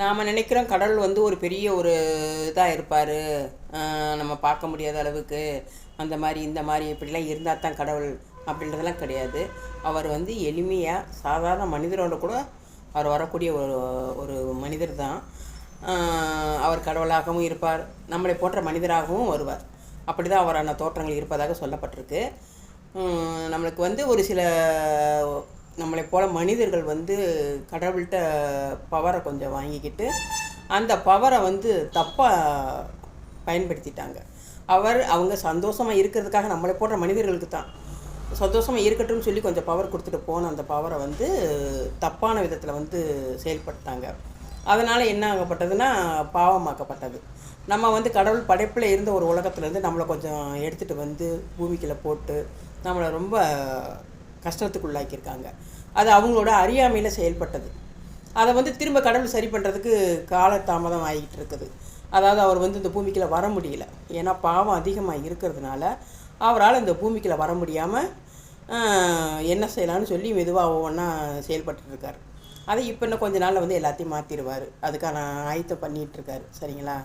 நாம் நினைக்கிறோம் கடவுள் வந்து ஒரு பெரிய ஒரு இதாக இருப்பார், நம்ம பார்க்க முடியாத அளவுக்கு அந்த மாதிரி இந்த மாதிரி இப்படிலாம் இருந்தால் தான் கடவுள் அப்படின்றதெல்லாம் கிடையாது. அவர் வந்து எளிமையாக சாதாரண மனிதரோட கூட அவர் வரக்கூடிய ஒரு ஒரு மனிதர் தான். அவர் கடவுளாகவும் இருப்பார், நம்மளை போன்ற மனிதராகவும் வருவார். அப்படி தான் அவரான தோற்றங்கள் இருப்பதாக சொல்லப்பட்டிருக்கு. நம்மளுக்கு வந்து ஒரு சில நம்மளை போல் மனிதர்கள் வந்து கடவுள்கிட்ட பவரை கொஞ்சம் வாங்கிக்கிட்டு அந்த பவரை வந்து தப்பாக பயன்படுத்திட்டாங்க. அவங்க சந்தோஷமாக இருக்கிறதுக்காக நம்மளை போன்ற மனிதர்களுக்கு தான் சந்தோஷமாக இருக்கட்டும்னு சொல்லி கொஞ்சம் பவர் கொடுத்துட்டு போன அந்த பவரை வந்து தப்பான விதத்தில் வந்து செயல்பட்டாங்க. அதனால் என்ன ஆகப்பட்டதுன்னா பாவமாக்கப்பட்டது. நம்ம வந்து கடவுள் படைப்பில் இருந்த ஒரு உலகத்துலேருந்து நம்மளை கொஞ்சம் எடுத்துகிட்டு வந்து பூமிக்குள்ளே போட்டு நம்மளை ரொம்ப கஷ்டத்துக்குள்ளாக்கியிருக்காங்க. அது அவங்களோட அறியாமையில் செயல்பட்டது. அதை வந்து திரும்ப கடவுள் சரி பண்ணுறதுக்கு காலதாமதம் ஆகிட்டு இருக்குது. அதாவது அவர் வந்து இந்த பூமிக்குள்ளே வர முடியல, ஏன்னா பாவம் அதிகமாக இருக்கிறதுனால அவரால் இந்த பூமிக்குள்ளே வர முடியாமல் என்ன செய்யலான்னு சொல்லி மெதுவாக ஒவ்வொன்றா செயல்பட்டுருக்கார். அதை இப்போ இன்னும் கொஞ்ச நாளில் வந்து எல்லாத்தையும் மாற்றிடுவார். அதுக்கான ஆயத்தம் பண்ணிகிட்ருக்காரு. சரிங்களா?